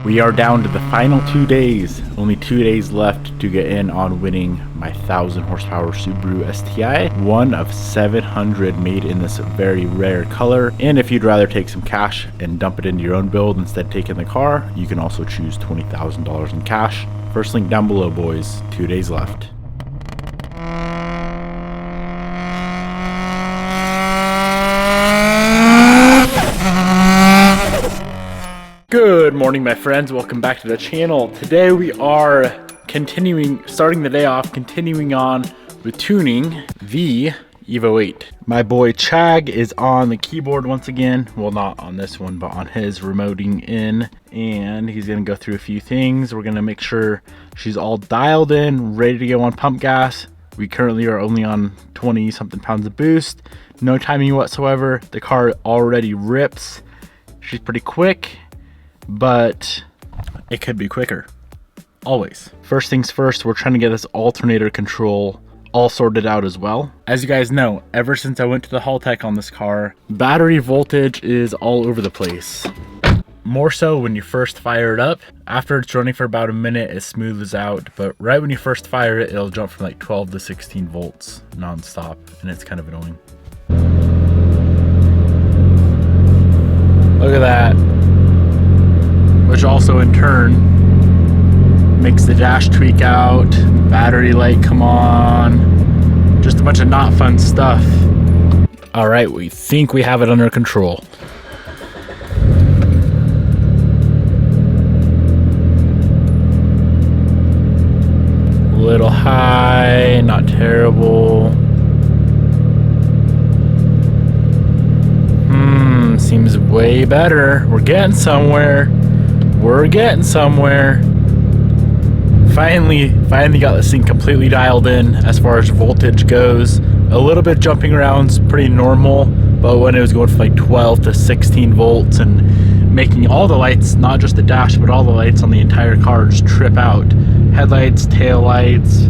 We are down to the final 2 days. Only 2 days left to get in on winning my 1,000 horsepower Subaru STI. One of 700 made in this very rare color. And if you'd rather take some cash and dump it into your own build instead of taking the car, you can also choose $20,000 in cash. First link down below, boys. 2 days left. Good morning, my friends. Welcome back to the channel. Today we are starting the day off, continuing on with tuning the Evo 8. My boy Chag is on the keyboard once again. Well, not on this one, but on his remoting in. And he's gonna go through a few things. We're gonna make sure she's all dialed in, ready to go on pump gas. We currently are only on 20 something pounds of boost. No timing whatsoever. The car already rips. She's pretty quick, but it could be quicker, always. First things first, we're trying to get this alternator control all sorted out as well. As you guys know, ever since I went to the Haul Tech on this car, battery voltage is all over the place. More so when you first fire it up. After it's running for about a minute, it smooths out, but right when you first fire it, it'll jump from like 12 to 16 volts non-stop, and it's kind of annoying. Look at that. Which also in turn makes the dash tweak out, battery light come on, just a bunch of not fun stuff. All right, we think we have it under control. A little high, not terrible. Seems way better. We're getting somewhere. We're getting somewhere. Finally got this thing completely dialed in as far as voltage goes. A little bit jumping around is pretty normal, but when it was going from like 12 to 16 volts and making all the lights, not just the dash, but all the lights on the entire car just trip out. Headlights, tail lights,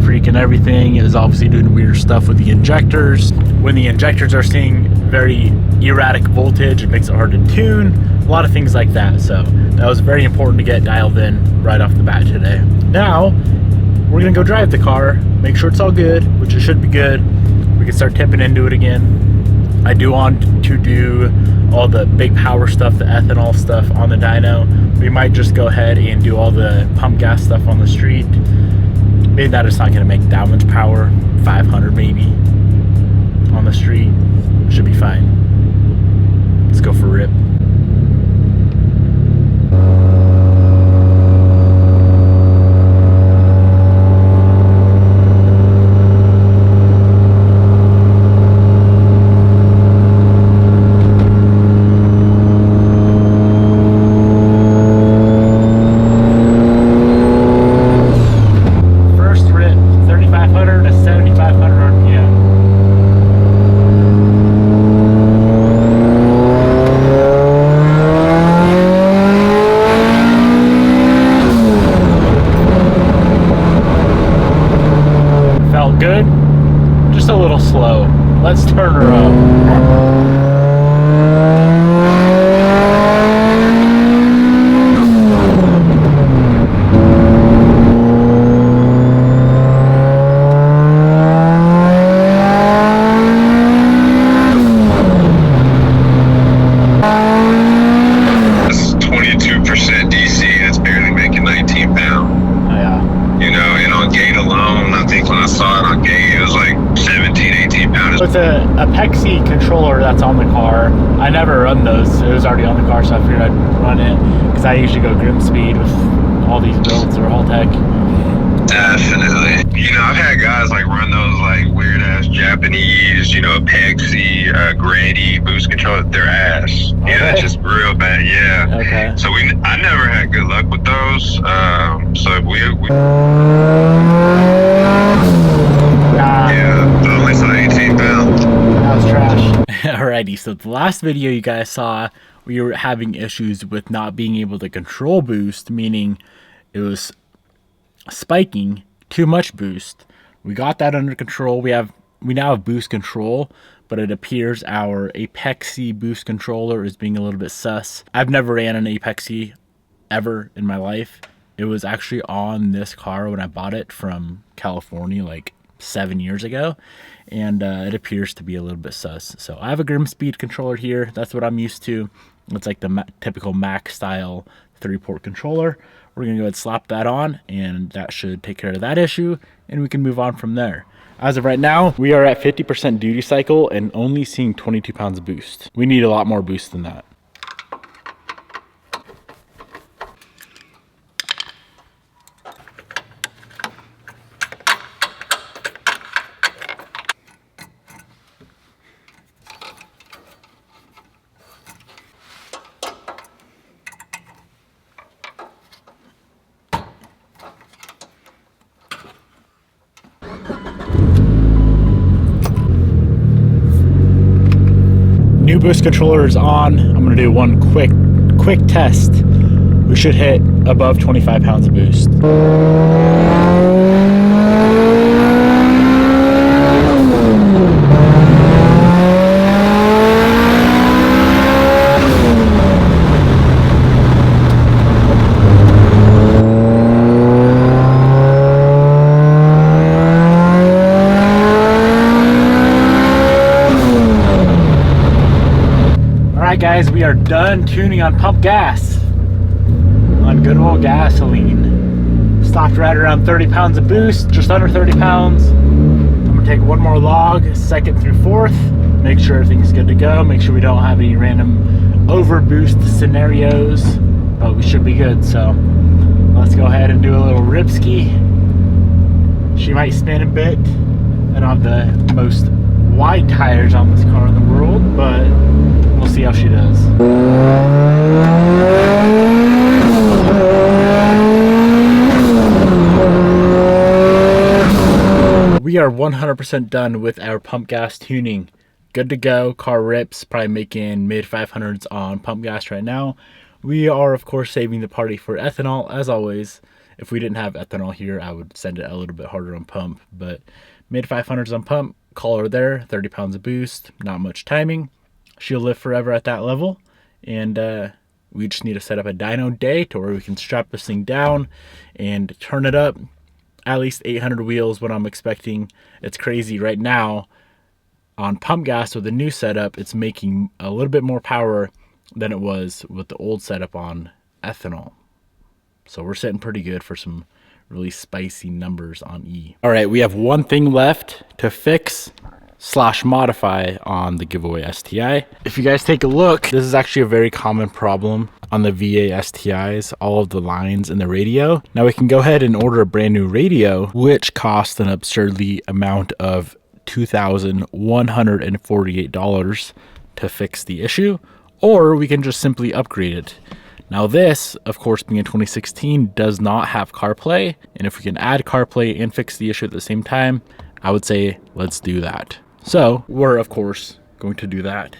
freaking everything. It was obviously doing weird stuff with the injectors. When the injectors are seeing very erratic voltage, it makes it hard to tune. A lot of things like that. So that was very important to get dialed in right off the bat today. Now we're gonna go drive the car, make sure it's all good, which it should be good. We can start tipping into it again. I do want to do all the big power stuff, the ethanol stuff on the dyno. We might just go ahead and do all the pump gas stuff on the street. Maybe that is not gonna make that much power, 500 maybe on the street. Should be fine. Let's go for a rip. Good, just a little slow. Let's turn her up. That's 22% DC. That's barely making 19 pounds. Oh, yeah. You know, and on gate alone, I think when I saw it on gate, it was like 17, 18 pounds. So it's a Pexi controller that's on the car. I never run those. It was already on the car, so I figured I'd run it because I usually go grim speed with all these builds or Haul Tech. Definitely. You know, I've had guys like run those like weird ass Japanese, you know, Pexi, Grady boost controller. Their ass. Okay. Yeah, it's just real bad. Yeah. Okay. So I never had good luck with those. So we yeah, only saw 18 pounds. That was trash. Alrighty, so the last video you guys saw, we were having issues with not being able to control boost, meaning it was spiking too much boost. We got that under control. We now have boost control, but it appears our Apexi boost controller is being a little bit sus. I've never ran an Apexi ever in my life. It was actually on this car when I bought it from California like 7 years ago, and it appears to be a little bit sus. So I have a Grim Speed controller here. That's what I'm used to. It's like the typical Mac style 3-port controller. We're gonna go ahead and slap that on, and that should take care of that issue, and we can move on from there. As of right now, we are at 50% duty cycle and only seeing 22 pounds of boost. We need a lot more boost than that. New boost controller is on. I'm gonna do one quick test. We should hit above 25 pounds of boost. Alright guys, we are done tuning on pump gas on good old gasoline. Stopped right around 30 pounds of boost, just under 30 pounds. I'm gonna take one more log, 2nd through 4th, make sure everything's good to go, make sure we don't have any random overboost scenarios, but we should be good. So let's go ahead and do a little ripski. She might spin a bit. I don't have the most wide tires on this car in the world, but we'll see how she does. We are 100% done with our pump gas tuning. Good to go. Car rips, probably making mid 500s on pump gas right now. We are of course saving the party for ethanol as always. If we didn't have ethanol here, I would send it a little bit harder on pump, but mid 500s on pump, call her there, 30 pounds of boost, not much timing. She'll live forever at that level, and we just need to set up a dyno day to where we can strap this thing down and turn it up. At least 800 wheels, what I'm expecting. It's crazy right now on pump gas with the new setup, it's making a little bit more power than it was with the old setup on ethanol. So we're sitting pretty good for some really spicy numbers on E. All right, we have one thing left to fix / modify on the giveaway STI. If you guys take a look, this is actually a very common problem on the VA STIs, all of the lines in the radio. Now we can go ahead and order a brand new radio, which costs an absurdly amount of $2,148 to fix the issue, or we can just simply upgrade it. Now this, of course, being a 2016, does not have CarPlay, and if we can add CarPlay and fix the issue at the same time, I would say let's do that. So we're of course going to do that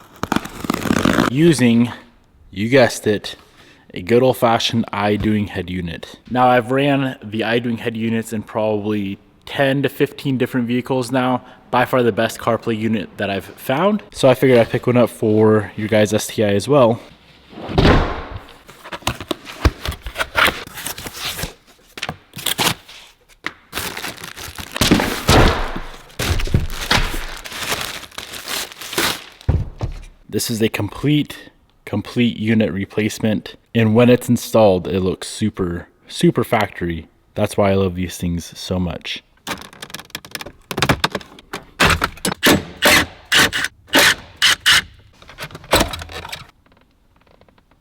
using, you guessed it, a good old-fashioned iDoing head unit. Now I've ran the iDoing head units in probably 10 to 15 different vehicles now. By far the best CarPlay unit that I've found. So I figured I'd pick one up for your guys' STI as well. This is a complete unit replacement, and when it's installed it looks super factory. That's why I love these things so much.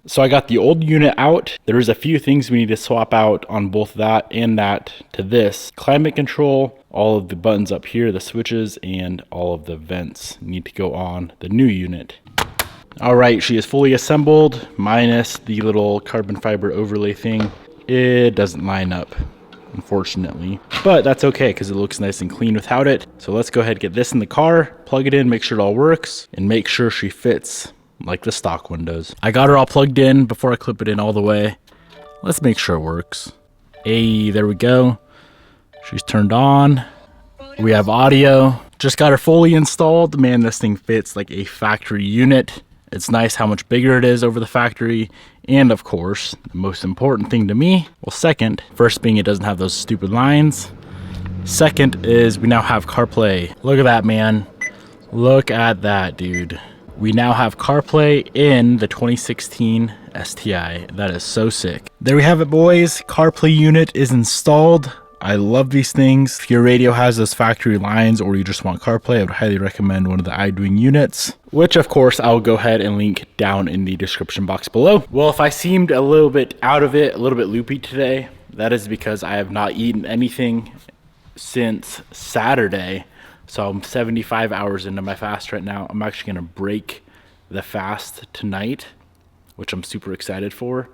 So I got the old unit out. There's a few things we need to swap out on both that and that to this. Climate control, all of the buttons up here, the switches, and all of the vents need to go on the new unit. All right, she is fully assembled, minus the little carbon fiber overlay thing. It doesn't line up, unfortunately, but that's okay because it looks nice and clean without it. So let's go ahead and get this in the car, plug it in, make sure it all works, and make sure she fits like the stock windows. I got her all plugged in before I clip it in all the way. Let's make sure it works. Hey, there we go. She's turned on. We have audio. Just got her fully installed. Man, this thing fits like a factory unit. It's nice how much bigger it is over the factory. And of course, the most important thing to me, well, second, first being it doesn't have those stupid lines. Second is we now have CarPlay. Look at that, man. Look at that, dude. We now have CarPlay in the 2016 STI. That is so sick. There we have it, boys. CarPlay unit is installed. I love these things. If your radio has those factory lines or you just want CarPlay, I would highly recommend one of the iDoing units, which of course I'll go ahead and link down in the description box below. Well, if I seemed a little bit out of it, a little bit loopy today, that is because I have not eaten anything since Saturday. So I'm 75 hours into my fast right now. I'm actually gonna break the fast tonight, which I'm super excited for.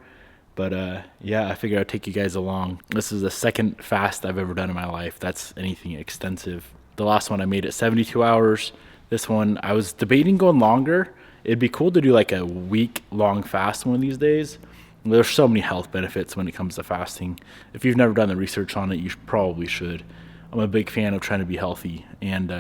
But yeah, I figured I'd take you guys along. This is the second fast I've ever done in my life. That's anything extensive. The last one I made it 72 hours. This one, I was debating going longer. It'd be cool to do like a week-long fast one of these days. There's so many health benefits when it comes to fasting. If you've never done the research on it, you probably should. I'm a big fan of trying to be healthy, and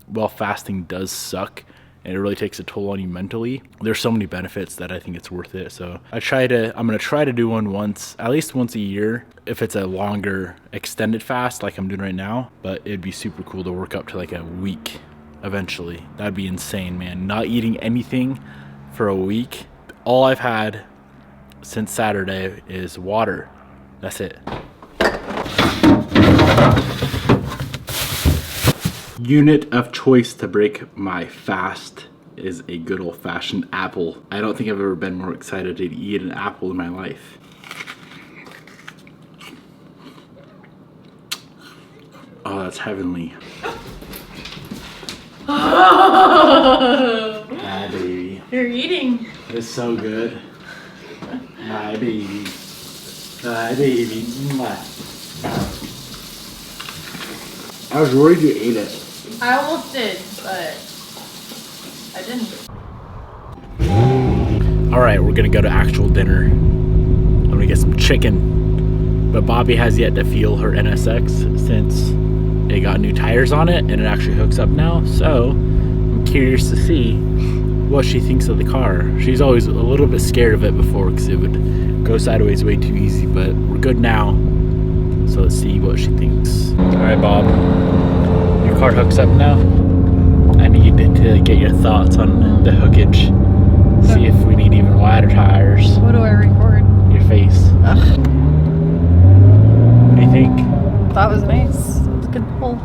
while fasting does suck and it really takes a toll on you mentally, there's so many benefits that I think it's worth it. So I'm gonna try to do one at least once a year, if it's a longer extended fast like I'm doing right now. But it'd be super cool to work up to like a week eventually. That'd be insane, man. Not eating anything for a week. All I've had since Saturday is water. That's it. Unit of choice to break my fast is a good old-fashioned apple. I don't think I've ever been more excited to eat an apple in my life. Oh, that's heavenly. Hi, baby. You're eating. It's so good. Hi, baby. Hi, baby. Mwah. I was worried you ate it. I almost did, but I didn't. All right, we're gonna go to actual dinner. I'm gonna get some chicken, but Bobby has yet to feel her NSX since it got new tires on it and it actually hooks up now. So I'm curious to see what she thinks of the car. She's always a little bit scared of it before because it would go sideways way too easy, but we're good now. So let's see what she thinks. All right, Bob, your car hooks up now. I need to get your thoughts on the hookage. See if we need even wider tires. What do I record? Your face. Ugh. What do you think? That was nice. It was a good pull.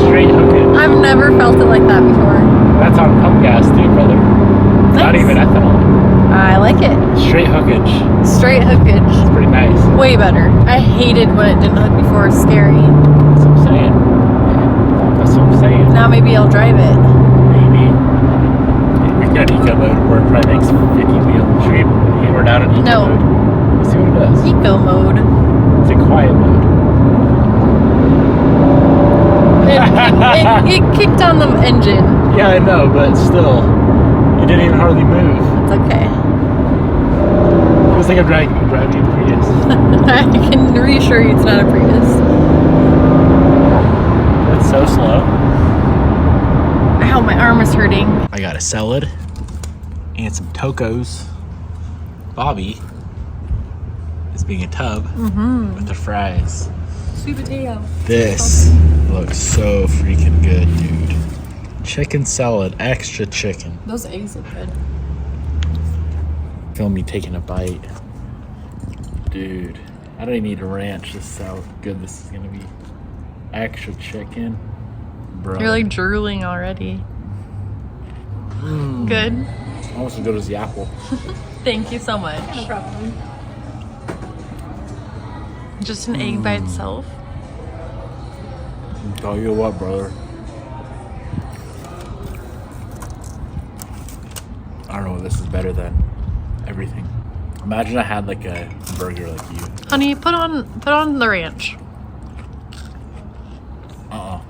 Straight hookage. I've never felt it like that before. That's on pump gas too, brother. Nice. Not even ethanol. I like it. Straight hookage. Straight hookage. It's pretty nice. Way better. I hated when it didn't hook before. It's scary. That's what I'm saying. That's what I'm saying. Now maybe I'll drive it. Maybe. We've got eco mode where it probably makes 50 wheel. Should we hammer down an eco No. mode? Let's see what it does. Eco mode. It's in quiet mode. It kicked on the engine. Yeah, I know, but still, it didn't even hardly move. It's okay. Feels like I'm driving a Prius. I can reassure you it's not a Prius. It's so slow. Ow, my arm is hurting. I got a salad and some tacos. Bobby is being a tub with the fries. Sweet potato. This looks so freaking good, dude. Chicken salad, extra chicken. Those eggs look good. Feel me taking a bite. Dude, I don't even need a ranch. This is how good this is gonna be. Extra chicken. Bro. You're like drooling already. Good. Almost as good as the apple. Thank you so much. No problem. Just an egg by itself. Tell you what, brother. I don't know what this is better than everything. Imagine I had like a burger like you. Honey, put on the ranch. Uh-uh.